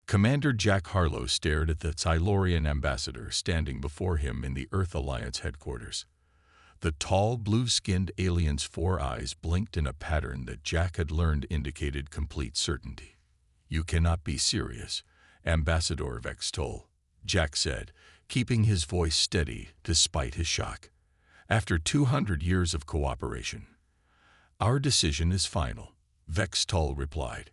Commander Jack Harlow stared at the Silurian ambassador standing before him in the Earth Alliance headquarters. The tall, blue-skinned alien's 4 eyes blinked in a pattern that Jack had learned indicated complete certainty. "You cannot be serious, Ambassador Vextol," Jack said, keeping his voice steady despite his shock. "After 200 years of cooperation." "Our decision is final," Vextol replied.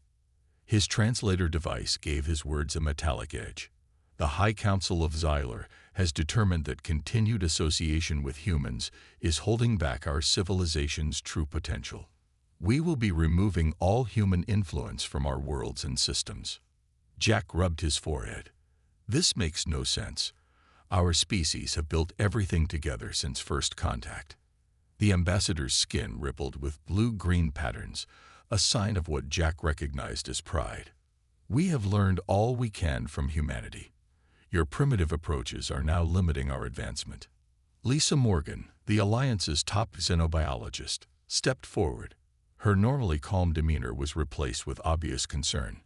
His translator device gave his words a metallic edge. "The High Council of Xylar has determined that continued association with humans is holding back our civilization's true potential. We will be removing all human influence from our worlds and systems." Jack rubbed his forehead. "This makes no sense. Our species have built everything together since first contact." The ambassador's skin rippled with blue-green patterns, a sign of what Jack recognized as pride. "We have learned all we can from humanity. Your primitive approaches are now limiting our advancement." Lisa Morgan, the Alliance's top xenobiologist, stepped forward. Her normally calm demeanor was replaced with obvious concern.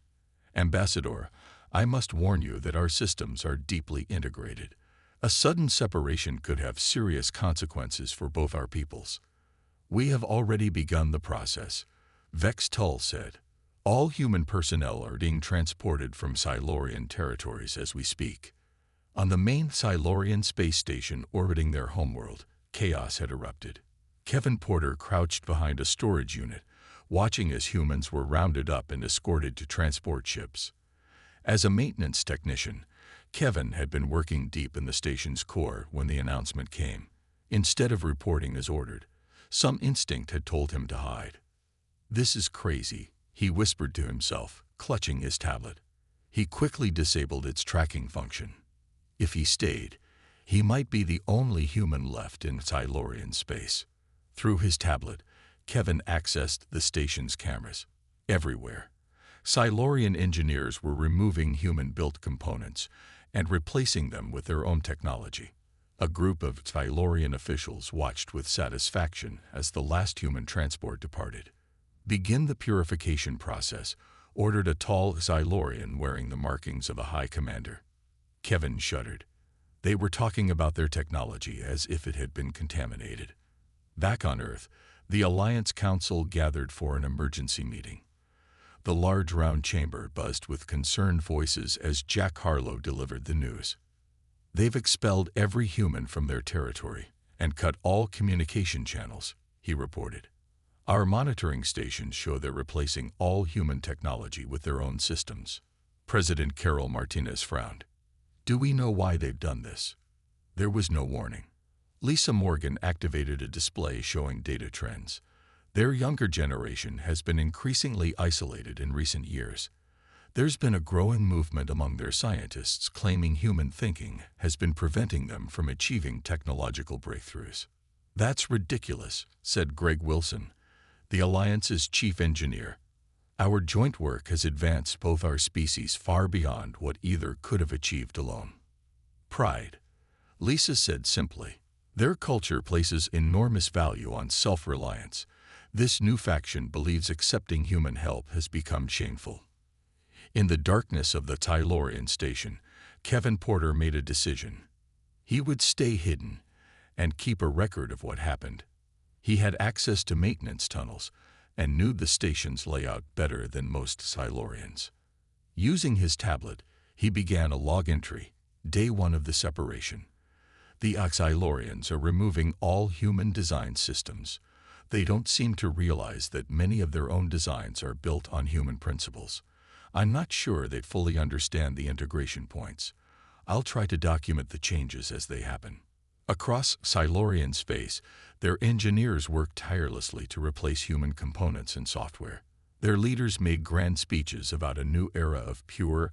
"Ambassador, I must warn you that our systems are deeply integrated. A sudden separation could have serious consequences for both our peoples." "We have already begun the process," Vextol said. "All human personnel are being transported from Silurian territories as we speak." On the main Silurian space station orbiting their homeworld, chaos had erupted. Kevin Porter crouched behind a storage unit, watching as humans were rounded up and escorted to transport ships. As a maintenance technician, Kevin had been working deep in the station's core when the announcement came. Instead of reporting as ordered, some instinct had told him to hide. "This is crazy," he whispered to himself, clutching his tablet. He quickly disabled its tracking function. If he stayed, he might be the only human left in Silurian space. Through his tablet, Kevin accessed the station's cameras. Everywhere, Silurian engineers were removing human-built components and replacing them with their own technology. A group of Silurian officials watched with satisfaction as the last human transport departed. "Begin the purification process," ordered a tall Silurian wearing the markings of a high commander. Kevin shuddered. They were talking about their technology as if it had been contaminated. Back on Earth, the Alliance Council gathered for an emergency meeting. The large round chamber buzzed with concerned voices as Jack Harlow delivered the news. "They've expelled every human from their territory and cut all communication channels," he reported. "Our monitoring stations show they're replacing all human technology with their own systems." President Carol Martinez frowned. "Do we know why they've done this?" There was no warning. Lisa Morgan activated a display showing data trends. Their younger generation has been increasingly isolated in recent years. There's been a growing movement among their scientists claiming human thinking has been preventing them from achieving technological breakthroughs. "That's ridiculous," said Greg Wilson, the Alliance's chief engineer. "Our joint work has advanced both our species far beyond what either could have achieved alone." "Pride," Lisa said simply. "Their culture places enormous value on self-reliance. This new faction believes accepting human help has become shameful." In the darkness of the Silurian station, Kevin Porter made a decision. He would stay hidden and keep a record of what happened. He had access to maintenance tunnels and knew the station's layout better than most Silurians. Using his tablet, he began a log entry, day 1 of the separation. "The Silurians are removing all human-designed systems. They don't seem to realize that many of their own designs are built on human principles. I'm not sure they fully understand the integration points. I'll try to document the changes as they happen." Across Silurian space, their engineers worked tirelessly to replace human components and software. Their leaders made grand speeches about a new era of pure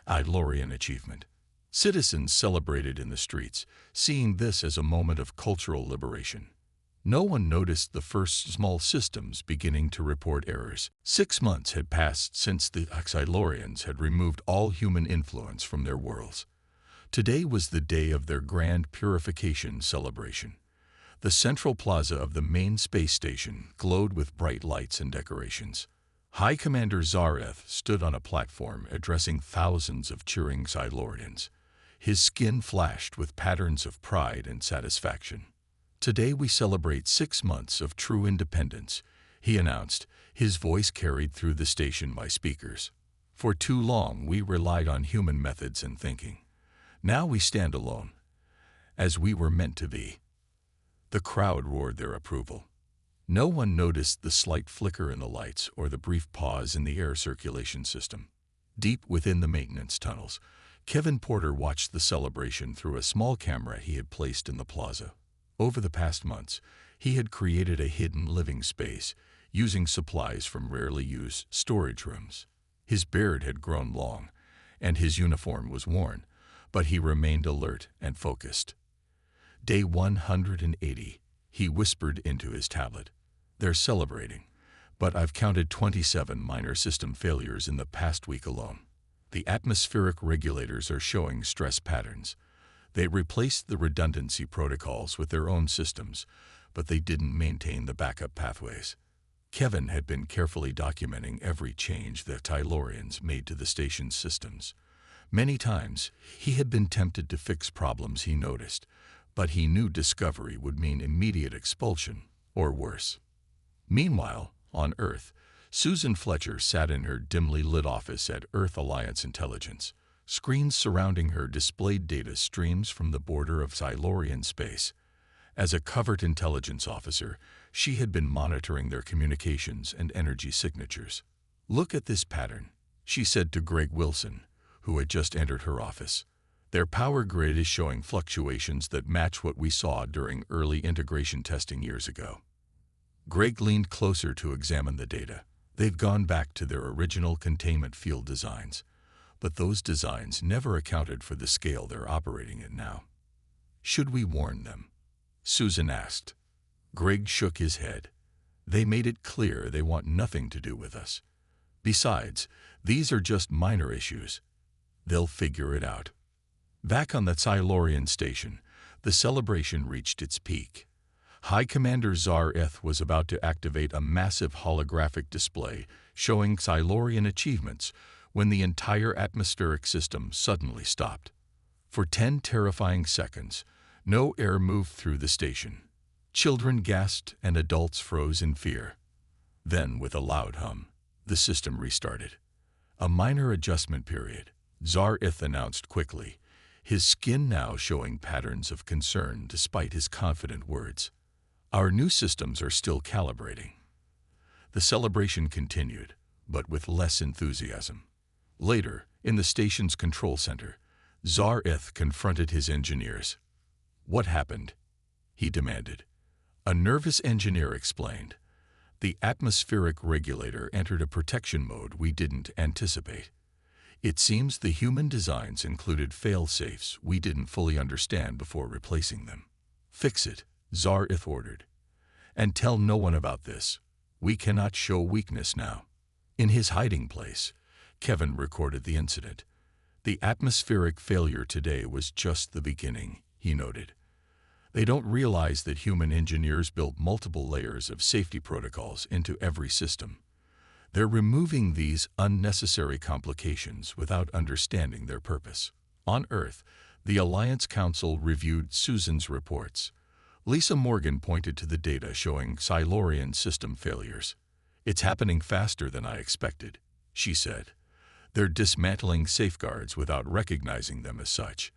Silurian achievement. Citizens celebrated in the streets, seeing this as a moment of cultural liberation. No one noticed the first small systems beginning to report errors. 6 months had passed since the Silurians had removed all human influence from their worlds. Today was the day of their grand purification celebration. The central plaza of the main space station glowed with bright lights and decorations. High Commander Zareth stood on a platform addressing thousands of cheering Silurians. His skin flashed with patterns of pride and satisfaction. "Today we celebrate 6 months of true independence," he announced, his voice carried through the station by speakers. "For too long we relied on human methods and thinking. Now we stand alone, as we were meant to be." The crowd roared their approval. No one noticed the slight flicker in the lights or the brief pause in the air circulation system. Deep within the maintenance tunnels, Kevin Porter watched the celebration through a small camera he had placed in the plaza. Over the past months, he had created a hidden living space, using supplies from rarely used storage rooms. His beard had grown long, and his uniform was worn, but he remained alert and focused. "Day 180, he whispered into his tablet. "They're celebrating, but I've counted 27 minor system failures in the past week alone. The atmospheric regulators are showing stress patterns. They replaced the redundancy protocols with their own systems, but they didn't maintain the backup pathways." Kevin had been carefully documenting every change the Silurians made to the station's systems. Many times, he had been tempted to fix problems he noticed, but he knew discovery would mean immediate expulsion, or worse. Meanwhile, on Earth, Susan Fletcher sat in her dimly lit office at Earth Alliance Intelligence. Screens surrounding her displayed data streams from the border of Silurian space. As a covert intelligence officer, she had been monitoring their communications and energy signatures. "Look at this pattern," she said to Greg Wilson, who had just entered her office. "Their power grid is showing fluctuations that match what we saw during early integration testing years ago." Greg leaned closer to examine the data. "They've gone back to their original containment field designs, but those designs never accounted for the scale they're operating at now." "Should we warn them?" Susan asked. Greg shook his head. "They made it clear they want nothing to do with us. Besides, these are just minor issues. They'll figure it out." Back on the Silurian station, the celebration reached its peak. High Commander Zareth was about to activate a massive holographic display showing Silurian achievements when the entire atmospheric system suddenly stopped. For 10 terrifying seconds, no air moved through the station. Children gasped and adults froze in fear. Then, with a loud hum, the system restarted. "A minor adjustment period," Zareth announced quickly, his skin now showing patterns of concern despite his confident words. "Our new systems are still calibrating." The celebration continued, but with less enthusiasm. Later, in the station's control center, Zareth confronted his engineers. "What happened?" he demanded. A nervous engineer explained. "The atmospheric regulator entered a protection mode we didn't anticipate. It seems the human designs included fail-safes we didn't fully understand before replacing them." "Fix it," Zareth ordered. "And tell no one about this. We cannot show weakness now." In his hiding place, Kevin recorded the incident. "The atmospheric failure today was just the beginning," he noted. "They don't realize that human engineers built multiple layers of safety protocols into every system. They're removing these unnecessary complications without understanding their purpose." On Earth, the Alliance Council reviewed Susan's reports. Lisa Morgan pointed to the data showing Silurian system failures. "It's happening faster than I expected," she said. "They're dismantling safeguards without recognizing them as such.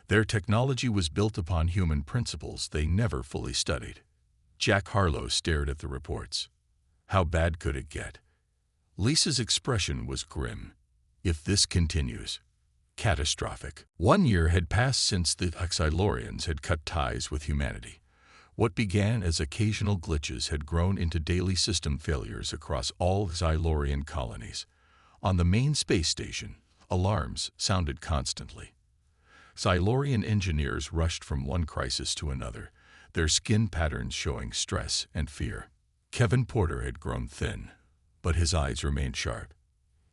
Their technology was built upon human principles they never fully studied." Jack Harlow stared at the reports. How bad could it get? Lisa's expression was grim. "If this continues, catastrophic." 1 year had passed since the Silurians had cut ties with humanity. What began as occasional glitches had grown into daily system failures across all Silurian colonies. On the main space station, alarms sounded constantly. Silurian engineers rushed from one crisis to another, their skin patterns showing stress and fear. Kevin Porter had grown thin, but his eyes remained sharp.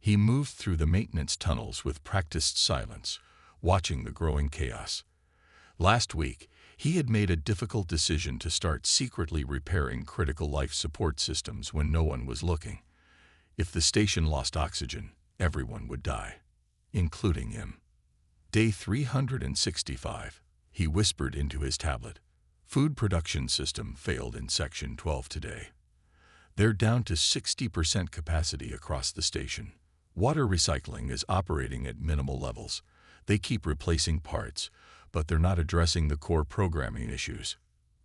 He moved through the maintenance tunnels with practiced silence, watching the growing chaos. Last week, he had made a difficult decision to start secretly repairing critical life support systems when no one was looking. If the station lost oxygen, everyone would die, including him. Day 365, he whispered into his tablet. Food production system failed in Section 12 today. They're down to 60% capacity across the station. Water recycling is operating at minimal levels. They keep replacing parts, but they're not addressing the core programming issues.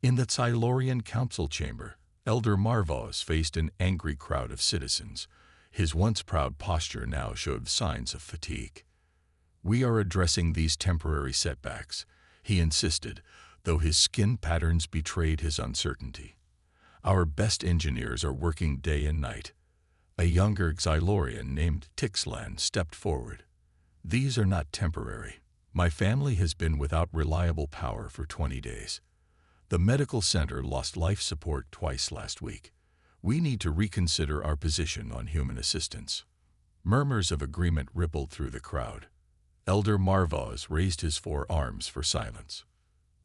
In the Silurian Council chamber, Elder Marvos faced an angry crowd of citizens. His once proud posture now showed signs of fatigue. We are addressing these temporary setbacks, he insisted, though his skin patterns betrayed his uncertainty. Our best engineers are working day and night. A younger Xylorian named Tixlan stepped forward. These are not temporary. My family has been without reliable power for 20 days. The medical center lost life support twice last week. We need to reconsider our position on human assistance. Murmurs of agreement rippled through the crowd. Elder Marvos raised his forearms for silence.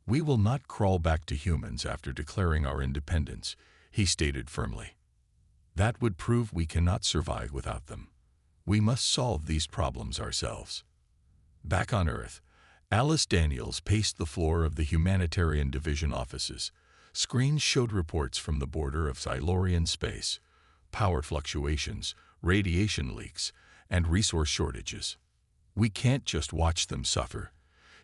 We will not crawl back to humans after declaring our independence, he stated firmly. That would prove we cannot survive without them. We must solve these problems ourselves. Back on Earth, Alice Daniels paced the floor of the Humanitarian Division offices. Screens showed reports from the border of Silurian space, power fluctuations, radiation leaks, and resource shortages. We can't just watch them suffer,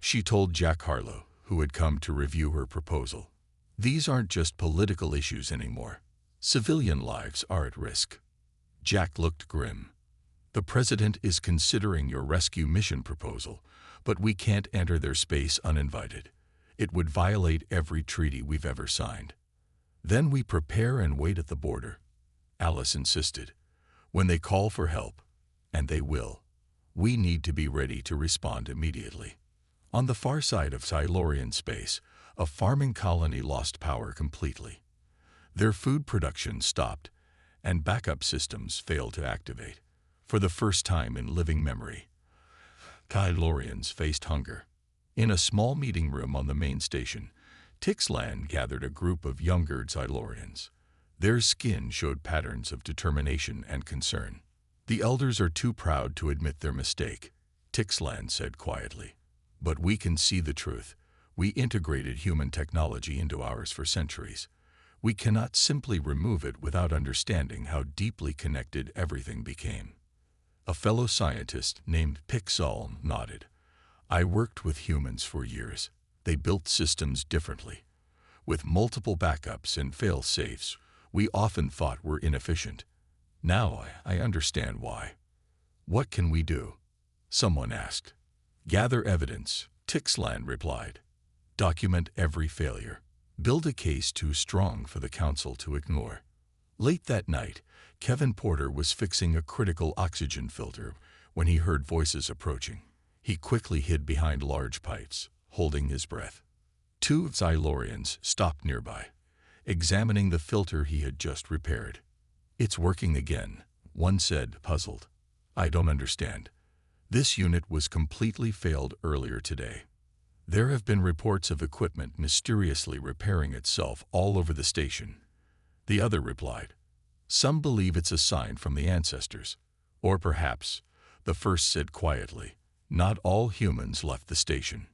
she told Jack Harlow, who had come to review her proposal. These aren't just political issues anymore. Civilian lives are at risk. Jack looked grim. The President is considering your rescue mission proposal, but we can't enter their space uninvited. It would violate every treaty we've ever signed. Then we prepare and wait at the border, Alice insisted. When they call for help, and they will, we need to be ready to respond immediately. On the far side of Silurian space, a farming colony lost power completely. Their food production stopped, and backup systems failed to activate. For the first time in living memory, Silurians faced hunger. In a small meeting room on the main station, Tixlan gathered a group of younger Silurians. Their skin showed patterns of determination and concern. The elders are too proud to admit their mistake, Tixlan said quietly. But we can see the truth. We integrated human technology into ours for centuries. We cannot simply remove it without understanding how deeply connected everything became. A fellow scientist named Pixel nodded. I worked with humans for years. They built systems differently. With multiple backups and fail-safes, we often thought were inefficient. Now I understand why. What can we do? Someone asked. Gather evidence, Tixlan replied. Document every failure. Build a case too strong for the council to ignore. Late that night, Kevin Porter was fixing a critical oxygen filter when he heard voices approaching. He quickly hid behind large pipes, holding his breath. Two Silurians stopped nearby, examining the filter he had just repaired. It's working again, one said, puzzled. I don't understand. This unit was completely failed earlier today. There have been reports of equipment mysteriously repairing itself all over the station. The other replied. Some believe it's a sign from the ancestors. Or perhaps, the first said quietly, not all humans left the station.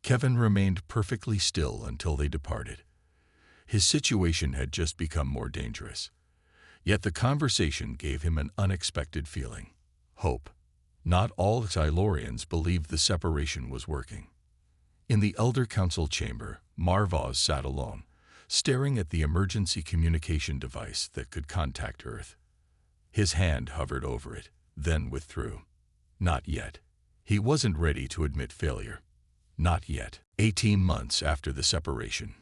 Kevin remained perfectly still until they departed. His situation had just become more dangerous. Yet the conversation gave him an unexpected feeling. Hope. Not all Silurians believed the separation was working. In the Elder Council chamber, Marvos sat alone, staring at the emergency communication device that could contact Earth. His hand hovered over it, then withdrew. Not yet. He wasn't ready to admit failure. Not yet. 18 months after the separation,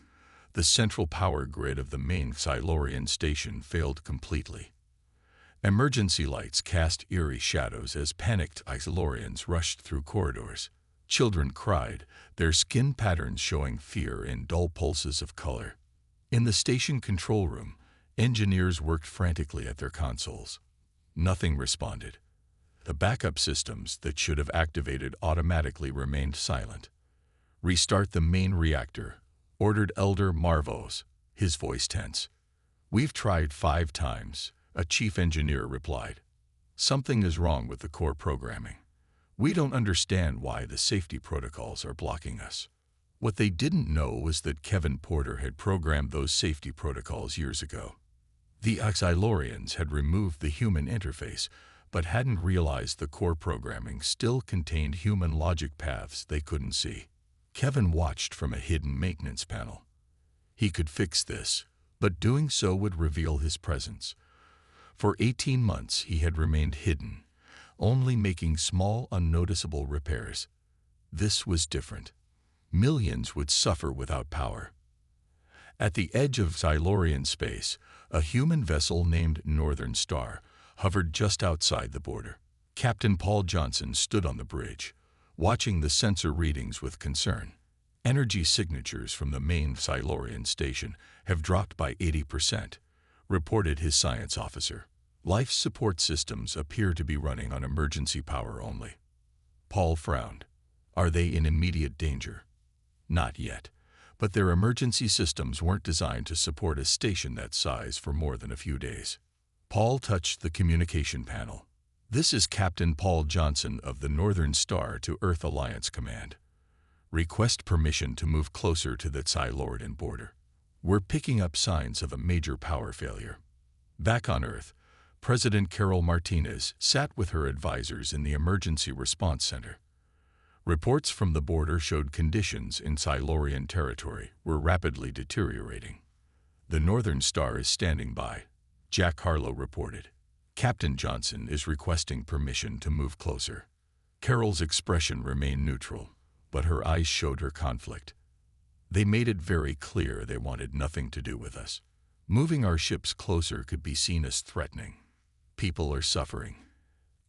the central power grid of the main Silurian station failed completely. Emergency lights cast eerie shadows as panicked Silurians rushed through corridors. Children cried, their skin patterns showing fear in dull pulses of color. In the station control room, engineers worked frantically at their consoles. Nothing responded. The backup systems that should have activated automatically remained silent. Restart the main reactor, ordered Elder Marvos, his voice tense. We've tried 5 times, a chief engineer replied. Something is wrong with the core programming. We don't understand why the safety protocols are blocking us." What they didn't know was that Kevin Porter had programmed those safety protocols years ago. The Xylorians had removed the human interface, but hadn't realized the core programming still contained human logic paths they couldn't see. Kevin watched from a hidden maintenance panel. He could fix this, but doing so would reveal his presence. For 18 months he had remained hidden, only making small, unnoticeable repairs. This was different. Millions would suffer without power. At the edge of Xylorian space, a human vessel named Northern Star hovered just outside the border. Captain Paul Johnson stood on the bridge, watching the sensor readings with concern. "Energy signatures from the main Xylorian station have dropped by 80%, reported his science officer. "Life support systems appear to be running on emergency power only." Paul frowned. "Are they in immediate danger?" "Not yet, but their emergency systems weren't designed to support a station that size for more than a few days." Paul touched the communication panel. "This is Captain Paul Johnson of the Northern Star to Earth Alliance Command. Request permission to move closer to the Xylorian border. We're picking up signs of a major power failure." Back on Earth, President Carol Martinez sat with her advisors in the Emergency Response Center. Reports from the border showed conditions in Xylorian territory were rapidly deteriorating. "The Northern Star is standing by," Jack Harlow reported. "Captain Johnson is requesting permission to move closer." Carol's expression remained neutral, but her eyes showed her conflict. "They made it very clear they wanted nothing to do with us. Moving our ships closer could be seen as threatening. People are suffering."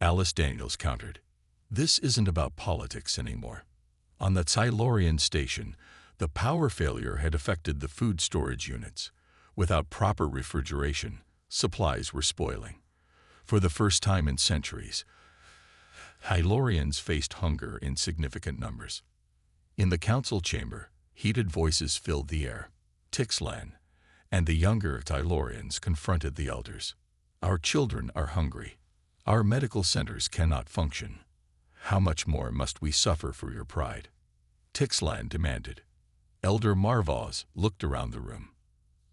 Alice Daniels countered. "This isn't about politics anymore." On the Xylorian station, the power failure had affected the food storage units. Without proper refrigeration, supplies were spoiling. For the first time in centuries, Xylorians faced hunger in significant numbers. In the council chamber, heated voices filled the air. Tixlan and the younger Xylorians confronted the elders. "Our children are hungry. Our medical centers cannot function. How much more must we suffer for your pride?" Tixlan demanded. Elder Marvaz looked around the room.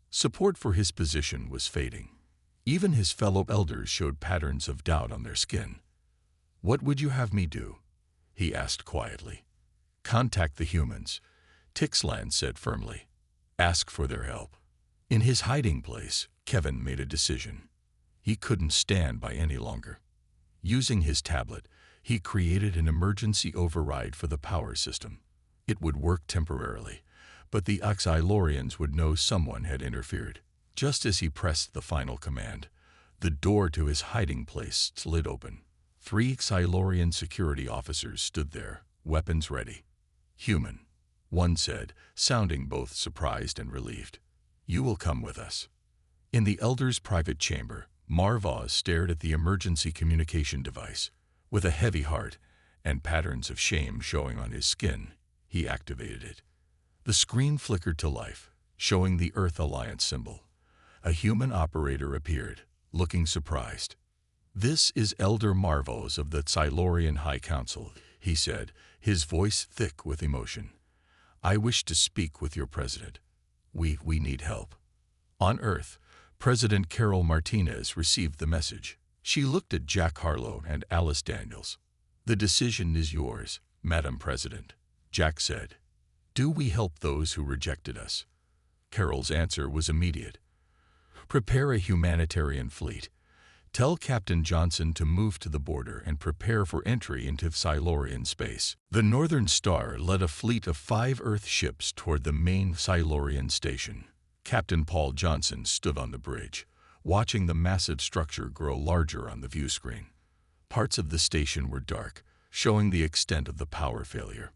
Support for his position was fading. Even his fellow elders showed patterns of doubt on their skin. "What would you have me do?" he asked quietly. "Contact the humans," Tixlan said firmly. "Ask for their help." In his hiding place, Kevin made a decision. He couldn't stand by any longer. Using his tablet, he created an emergency override for the power system. It would work temporarily, but the Xylorians would know someone had interfered. Just as he pressed the final command, the door to his hiding place slid open. 3 Xylorian security officers stood there, weapons ready. "Human," one said, sounding both surprised and relieved. "You will come with us." In the elder's private chamber, Marvaz stared at the emergency communication device. With a heavy heart and patterns of shame showing on his skin, he activated it. The screen flickered to life, showing the Earth Alliance symbol. A human operator appeared, looking surprised. "This is Elder Marvaz of the Xylorian High Council," he said, his voice thick with emotion. "I wish to speak with your president. We need help." On Earth, President Carol Martinez received the message. She looked at Jack Harlow and Alice Daniels. "The decision is yours, Madam President," Jack said. "Do we help those who rejected us?" Carol's answer was immediate. "Prepare a humanitarian fleet. Tell Captain Johnson to move to the border and prepare for entry into Xylorian space." The Northern Star led a fleet of 5 Earth ships toward the main Xylorian station. Captain Paul Johnson stood on the bridge, watching the massive structure grow larger on the view screen. Parts of the station were dark, showing the extent of the power failure.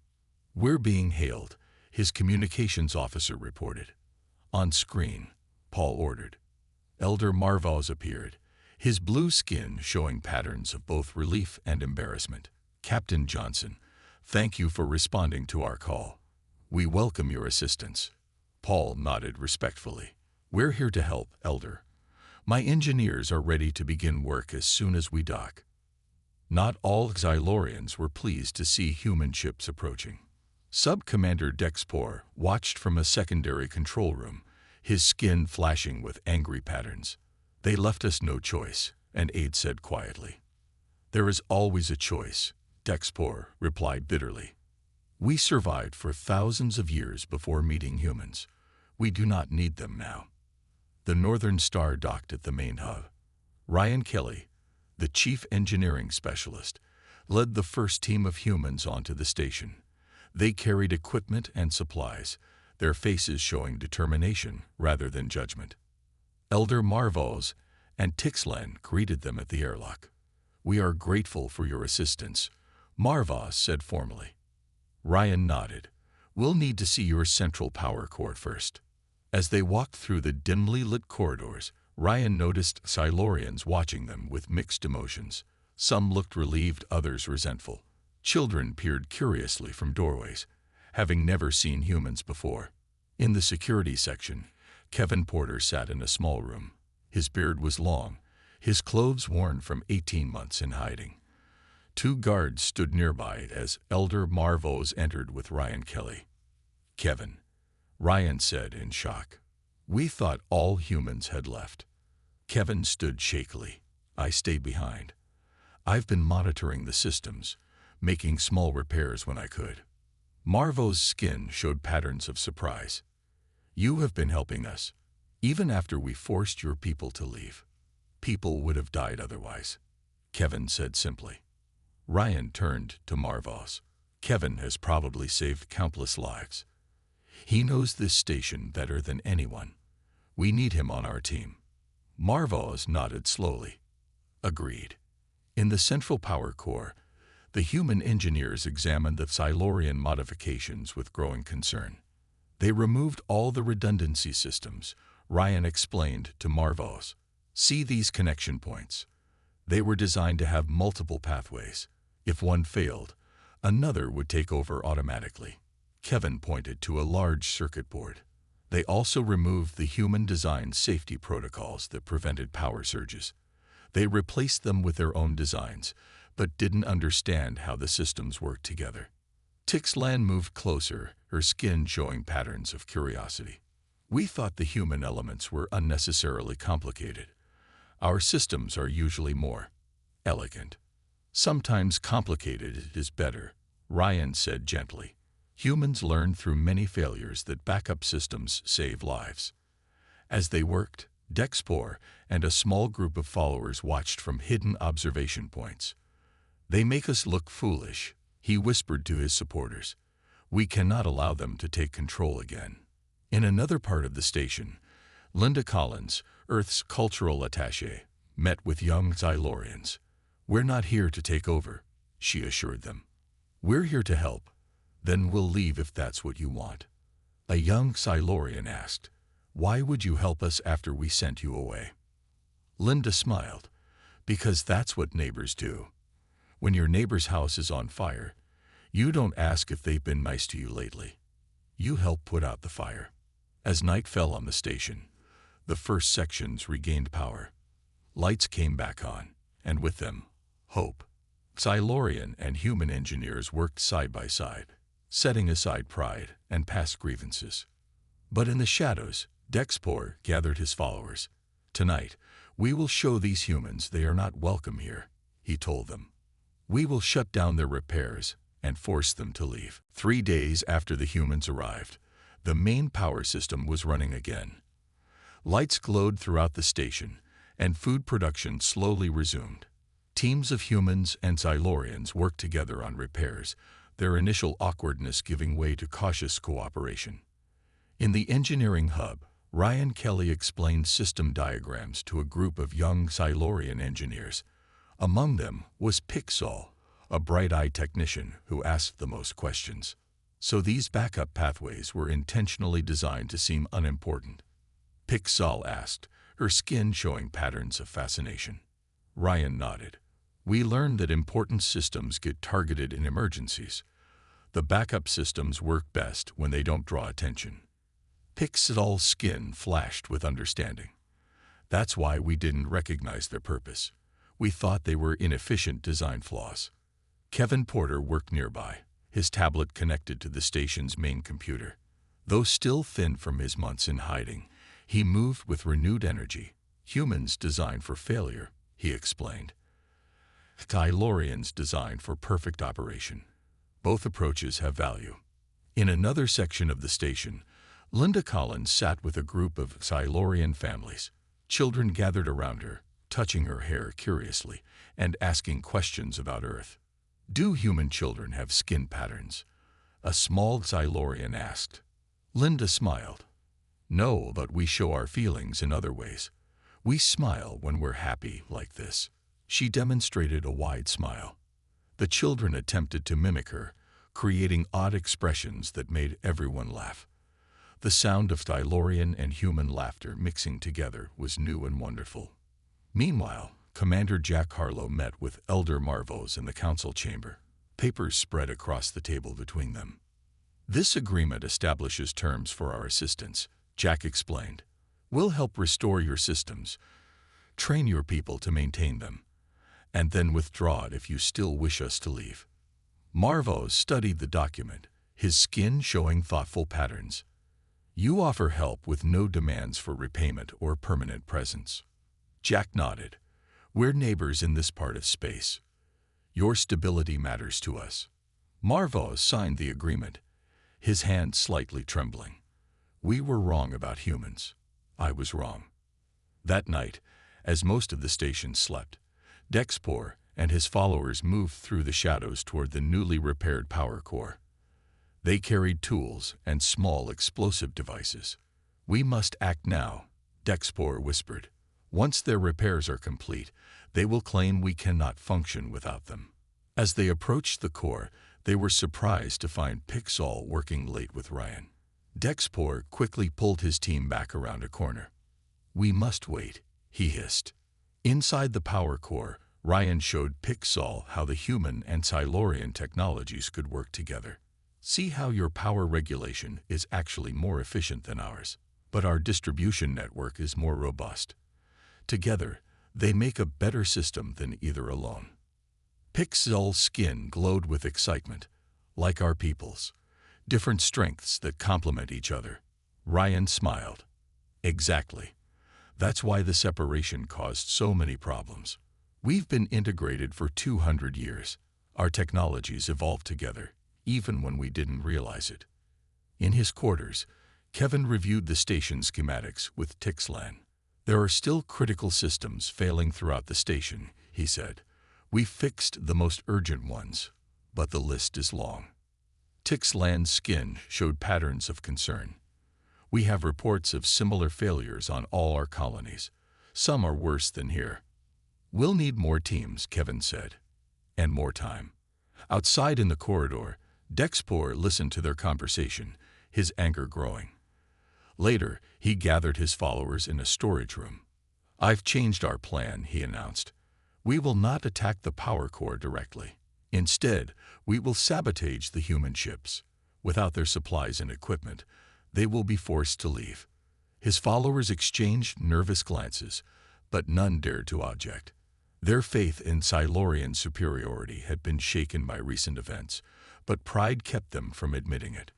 "We're being hailed," his communications officer reported. On screen, Paul ordered. Elder Marvaz appeared, his blue skin showing patterns of both relief and embarrassment. "Captain Johnson, thank you for responding to our call. We welcome your assistance." Paul nodded respectfully. "We're here to help, Elder. My engineers are ready to begin work as soon as we dock." Not all Xylorians were pleased to see human ships approaching. Sub-Commander Dexpor watched from a secondary control room, his skin flashing with angry patterns. "They left us no choice," an aide said quietly. "There is always a choice," Dexpor replied bitterly. "We survived for thousands of years before meeting humans. We do not need them now." The Northern Star docked at the main hub. Ryan Kelly, the chief engineering specialist, led the first team of humans onto the station. They carried equipment and supplies, their faces showing determination rather than judgment. Elder Marvos and Tixlan greeted them at the airlock. "We are grateful for your assistance," Marvos said formally. Ryan nodded. "We'll need to see your central power core first." As they walked through the dimly lit corridors, Ryan noticed Silurians watching them with mixed emotions. Some looked relieved, others resentful. Children peered curiously from doorways, having never seen humans before. In the security section, Kevin Porter sat in a small room. His beard was long, his clothes worn from 18 months in hiding. Two guards stood nearby as Elder Marvos entered with Ryan Kelly. "Kevin," Ryan said in shock. "We thought all humans had left." Kevin stood shakily. "I stayed behind. I've been monitoring the systems, making small repairs when I could." Marvos' skin showed patterns of surprise. "You have been helping us, even after we forced your people to leave. People would have died otherwise," Kevin said simply. Ryan turned to Marvos. "Kevin has probably saved countless lives. He knows this station better than anyone. We need him on our team." Marvos nodded slowly. "Agreed." In the central power core, the human engineers examined the Silurian modifications with growing concern. They removed all the redundancy systems, Ryan explained to Marvos. "See these connection points? They were designed to have multiple pathways. If one failed, another would take over automatically." Kevin pointed to a large circuit board. They also removed the human-designed safety protocols that prevented power surges. They replaced them with their own designs, but didn't understand how the systems worked together. Tixlan moved closer, her skin showing patterns of curiosity. "We thought the human elements were unnecessarily complicated. Our systems are usually more elegant. Sometimes complicated is better," Ryan said gently. "Humans learn through many failures that backup systems save lives." As they worked, Dexpor and a small group of followers watched from hidden observation points. "They make us look foolish," he whispered to his supporters. "We cannot allow them to take control again." In another part of the station, Linda Collins, Earth's cultural attaché, met with young Xylorians. "We're not here to take over," she assured them. "We're here to help. Then we'll leave if that's what you want." A young Silurian asked, "Why would you help us after we sent you away?" Linda smiled. "Because that's what neighbors do. When your neighbor's house is on fire, you don't ask if they've been nice to you lately. You help put out the fire." As night fell on the station, the first sections regained power. Lights came back on, and with them, hope. Silurian and human engineers worked side by side, setting aside pride and past grievances. But in the shadows, Dexpor gathered his followers. "Tonight, we will show these humans they are not welcome here," he told them. "We will shut down their repairs and force them to leave." 3 days after the humans arrived, the main power system was running again. Lights glowed throughout the station, and food production slowly resumed. Teams of humans and Silurians worked together on repairs, their initial awkwardness giving way to cautious cooperation. In the engineering hub, Ryan Kelly explained system diagrams to a group of young Silurian engineers. Among them was Pixel, a bright-eyed technician who asked the most questions. So these backup pathways were intentionally designed to seem unimportant. Pixel asked, her skin showing patterns of fascination. Ryan nodded. "We learned that important systems get targeted in emergencies. The backup systems work best when they don't draw attention." Pixel's skin flashed with understanding. "That's why we didn't recognize their purpose. We thought they were inefficient design flaws. Kevin Porter worked nearby, his tablet connected to the station's main computer. Though still thin from his months in hiding, he moved with renewed energy. Humans designed for failure, he explained. Silurians designed for perfect operation. Both approaches have value. In another section of the station, Linda Collins sat with a group of Silurian families. Children gathered around her, touching her hair curiously and asking questions about Earth. Do human children have skin patterns? A small Silurian asked. Linda smiled. No, but we show our feelings in other ways. We smile when we're happy like this. She demonstrated a wide smile. The children attempted to mimic her, creating odd expressions that made everyone laugh. The sound of Silurian and human laughter mixing together was new and wonderful. Meanwhile, Commander Jack Harlow met with Elder Marvos in the council chamber. Papers spread across the table between them. This agreement establishes terms for our assistance, Jack explained. We'll help restore your systems, train your people to maintain them, and then withdraw it if you still wish us to leave. Marvos studied the document, his skin showing thoughtful patterns. You offer help with no demands for repayment or permanent presence. Jack nodded. We're neighbors in this part of space. Your stability matters to us. Marvos signed the agreement, his hand slightly trembling. We were wrong about humans. I was wrong. That night, as most of the station slept, Dexpor and his followers moved through the shadows toward the newly repaired power core. They carried tools and small explosive devices. We must act now, Dexpor whispered. Once their repairs are complete, they will claim we cannot function without them. As they approached the core, they were surprised to find Pixel working late with Ryan. Dexpor quickly pulled his team back around a corner. We must wait, he hissed. Inside the power core, Ryan showed Pixel how the human and Silurian technologies could work together. See how your power regulation is actually more efficient than ours, but our distribution network is more robust. Together, they make a better system than either alone. Pixel's skin glowed with excitement, like our people's. Different strengths that complement each other. Ryan smiled. Exactly. That's why the separation caused so many problems. We've been integrated for 200 years. Our technologies evolved together, even when we didn't realize it. In his quarters, Kevin reviewed the station schematics with Tixlan. There are still critical systems failing throughout the station, he said. We fixed the most urgent ones, but the list is long. Tixlan's skin showed patterns of concern. We have reports of similar failures on all our colonies. Some are worse than here. We'll need more teams, Kevin said, and more time. Outside in the corridor, Dexpor listened to their conversation, his anger growing. Later, he gathered his followers in a storage room. I've changed our plan, he announced. We will not attack the power core directly. Instead, we will sabotage the human ships. Without their supplies and equipment, they will be forced to leave. His followers exchanged nervous glances, but none dared to object. Their faith in Silurian superiority had been shaken by recent events, but pride kept them from admitting it.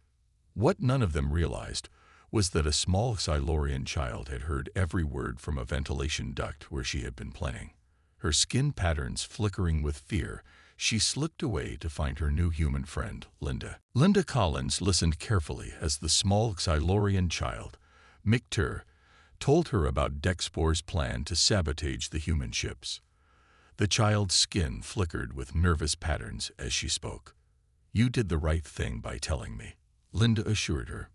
What none of them realized was that a small Silurian child had heard every word from a ventilation duct where she had been playing. Her skin patterns flickering with fear, she slipped away to find her new human friend, Linda. Linda Collins listened carefully as the small Silurian child, Miktur, told her about Dexpor's plan to sabotage the human ships. The child's skin flickered with nervous patterns as she spoke. You did the right thing by telling me, Linda assured her.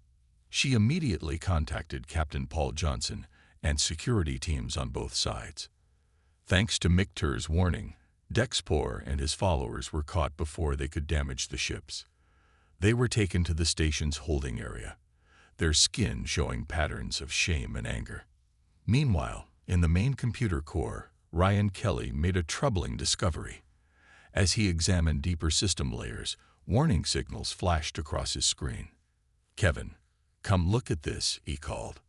She immediately contacted Captain Paul Johnson and security teams on both sides. Thanks to Miktur's warning, Dexpor and his followers were caught before they could damage the ships. They were taken to the station's holding area, their skin showing patterns of shame and anger. Meanwhile, in the main computer core, Ryan Kelly made a troubling discovery. As he examined deeper system layers, warning signals flashed across his screen. Kevin, come look at this, he called.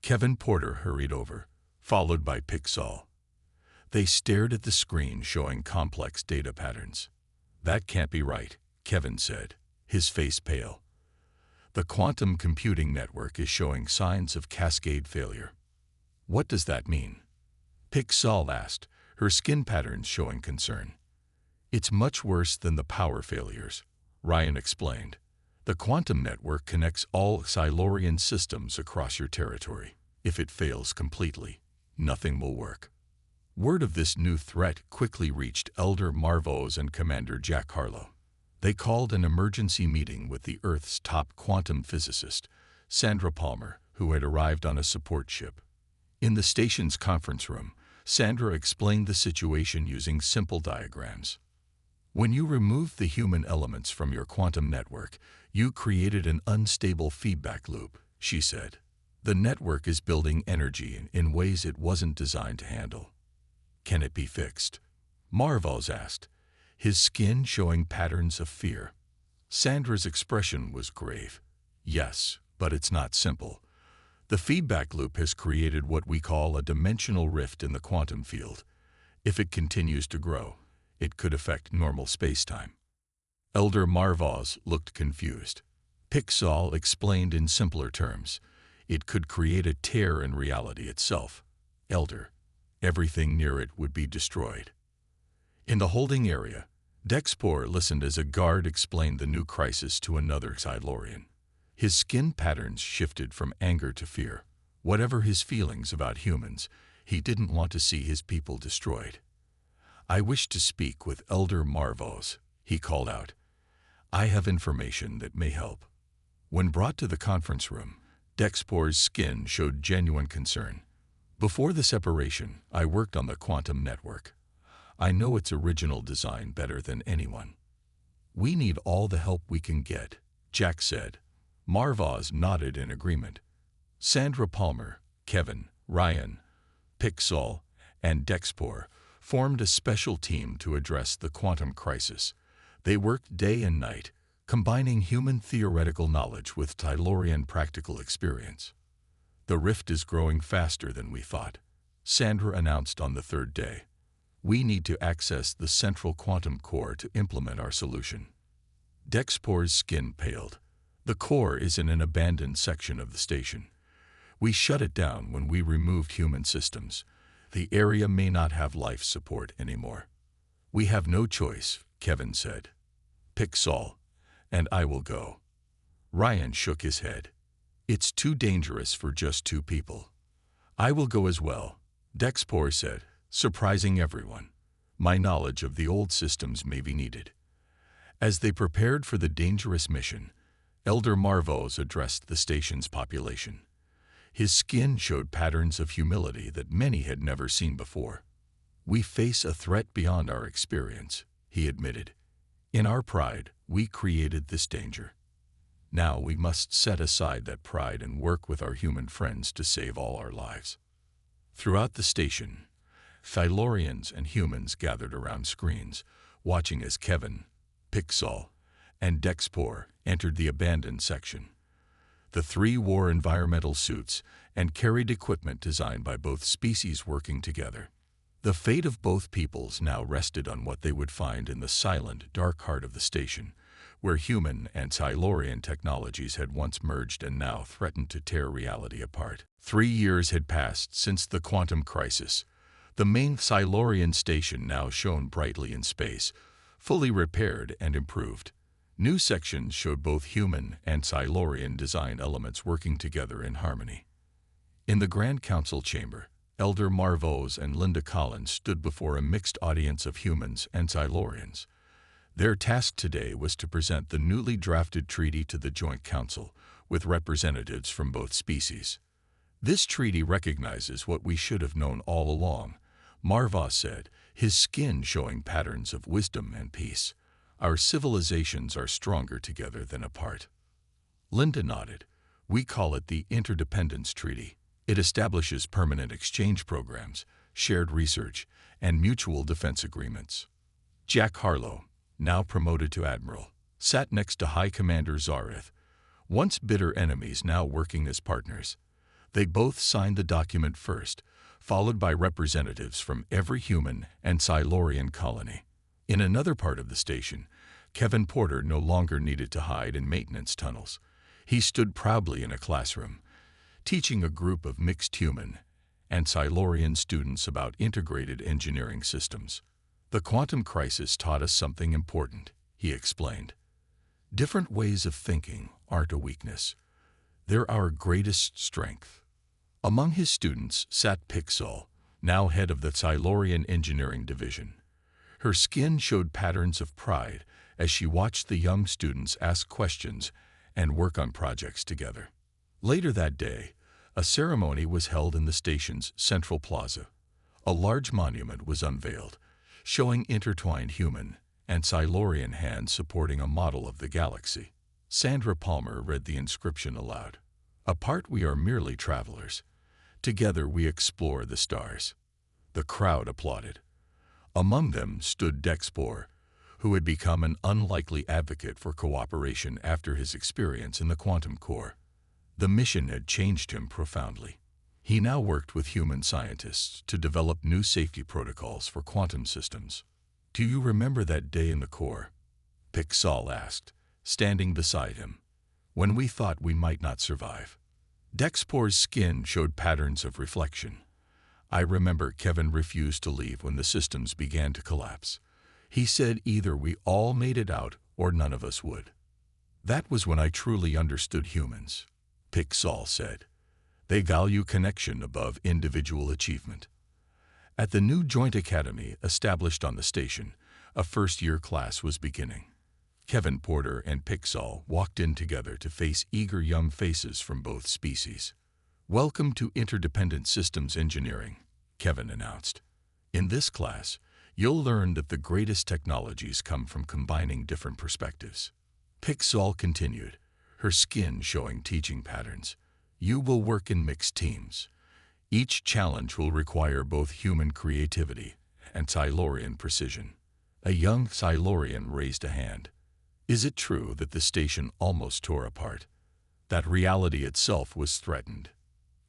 Kevin Porter hurried over, followed by Pixel. They stared at the screen showing complex data patterns. "That can't be right," Kevin said, his face pale. "The quantum computing network is showing signs of cascade failure." "What does that mean?" Pixel asked, her skin patterns showing concern. "It's much worse than the power failures," Ryan explained. "The quantum network connects all Silurian systems across your territory. If it fails completely, nothing will work." Word of this new threat quickly reached Elder Marvos and Commander Jack Harlow. They called an emergency meeting with the Earth's top quantum physicist, Sandra Palmer, who had arrived on a support ship. In the station's conference room, Sandra explained the situation using simple diagrams. "When you removed the human elements from your quantum network, you created an unstable feedback loop," she said. "The network is building energy in ways it wasn't designed to handle." "Can it be fixed?" Marvos asked, his skin showing patterns of fear. Sandra's expression was grave. "Yes, but it's not simple. The feedback loop has created what we call a dimensional rift in the quantum field. If it continues to grow, it could affect normal spacetime." Elder Marvos looked confused. Pixel explained in simpler terms. "It could create a tear in reality itself. Elder, everything near it would be destroyed." In the holding area, Dexpor listened as a guard explained the new crisis to another Silurian. His skin patterns shifted from anger to fear. Whatever his feelings about humans, he didn't want to see his people destroyed. "I wish to speak with Elder Marvos," he called out. "I have information that may help." When brought to the conference room, Dexpor's skin showed genuine concern. "Before the separation, I worked on the quantum network. I know its original design better than anyone." "We need all the help we can get," Jack said. Marvos nodded in agreement. Sandra Palmer, Kevin, Ryan, Pixel, and Dexpor formed a special team to address the quantum crisis. They worked day and night, combining human theoretical knowledge with Silurian practical experience. "The rift is growing faster than we thought," Sandra announced on the third day. "We need to access the central quantum core to implement our solution." Dexpor's skin paled. "The core is in an abandoned section of the station. We shut it down when we removed human systems. The area may not have life support anymore." "We have no choice," Kevin said. Pixel, "And I will go." Ryan shook his head. "It's too dangerous for just two people." "I will go as well," Dexpor said, surprising everyone. "My knowledge of the old systems may be needed." As they prepared for the dangerous mission, Elder Marvos addressed the station's population. His skin showed patterns of humility that many had never seen before. "We face a threat beyond our experience," he admitted. "In our pride, we created this danger. Now we must set aside that pride and work with our human friends to save all our lives." Throughout the station, Silurians and humans gathered around screens, watching as Kevin, Pixel, and Dexpor entered the abandoned section. The three wore environmental suits and carried equipment designed by both species working together. The fate of both peoples now rested on what they would find in the silent, dark heart of the station, where human and Silurian technologies had once merged and now threatened to tear reality apart. 3 years had passed since the quantum crisis. The main Silurian station now shone brightly in space, fully repaired and improved. New sections showed both human and Silurian design elements working together in harmony. In the Grand Council chamber, Elder Marvos and Linda Collins stood before a mixed audience of humans and Silurians. Their task today was to present the newly drafted treaty to the Joint Council, with representatives from both species. "This treaty recognizes what we should have known all along," Marvos said, his skin showing patterns of wisdom and peace. "Our civilizations are stronger together than apart." Linda nodded. "We call it the Interdependence Treaty. It establishes permanent exchange programs, shared research, and mutual defense agreements." Jack Harlow, now promoted to admiral, sat next to High Commander Zareth, once bitter enemies now working as partners. They both signed the document first, followed by representatives from every human and Silurian colony. In another part of the station, Kevin Porter no longer needed to hide in maintenance tunnels. He stood proudly in a classroom, teaching a group of mixed human and Silurian students about integrated engineering systems. "The quantum crisis taught us something important," he explained. "Different ways of thinking aren't a weakness. They're our greatest strength." Among his students sat Pixel, now head of the Silurian Engineering Division. Her skin showed patterns of pride as she watched the young students ask questions and work on projects together. Later that day, a ceremony was held in the station's central plaza. A large monument was unveiled, showing intertwined human and Silurian hands supporting a model of the galaxy. Sandra Palmer read the inscription aloud. "Apart we are merely travelers. Together we explore the stars." The crowd applauded. Among them stood Dexpor, who had become an unlikely advocate for cooperation after his experience in the quantum core. The mission had changed him profoundly. He now worked with human scientists to develop new safety protocols for quantum systems. "Do you remember that day in the core?" Pixel asked, standing beside him, "when we thought we might not survive?" Dexpor's skin showed patterns of reflection. "I remember Kevin refused to leave when the systems began to collapse. He said either we all made it out or none of us would. That was when I truly understood humans," Pixel said. "They value connection above individual achievement." At the new Joint Academy established on the station, a first-year class was beginning. Kevin Porter and Pixel walked in together to face eager young faces from both species. "Welcome to Interdependent Systems Engineering," Kevin announced. "In this class, you'll learn that the greatest technologies come from combining different perspectives." Pixel continued, her skin showing teaching patterns. "You will work in mixed teams. Each challenge will require both human creativity and Silurian precision." A young Silurian raised a hand. "Is it true that the station almost tore apart? That reality itself was threatened?"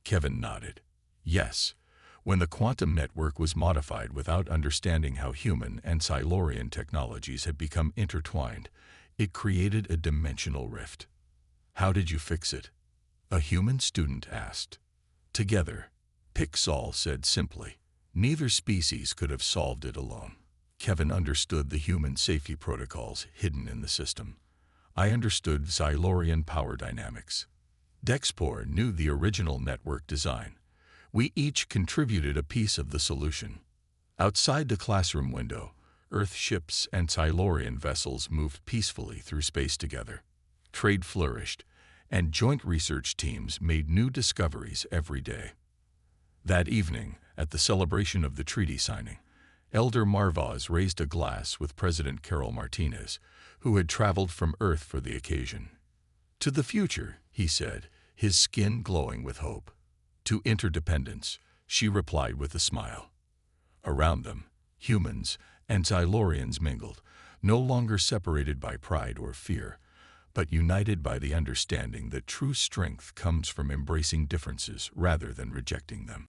Kevin nodded. "Yes. When the quantum network was modified without understanding how human and Silurian technologies had become intertwined, it created a dimensional rift." "How did you fix it?" a human student asked. "Together," Pixel said simply. "Neither species could have solved it alone." Kevin understood the human safety protocols hidden in the system. "I understood Silurian power dynamics." Dexpor knew the original network design. "We each contributed a piece of the solution." Outside the classroom window, Earth ships and Silurian vessels moved peacefully through space together. Trade flourished, and joint research teams made new discoveries every day. That evening, at the celebration of the treaty signing, Elder Marvaz raised a glass with President Carol Martinez, who had traveled from Earth for the occasion. "To the future," he said, his skin glowing with hope. "To interdependence," she replied with a smile. Around them, humans and Silurians mingled, no longer separated by pride or fear, but united by the understanding that true strength comes from embracing differences rather than rejecting them.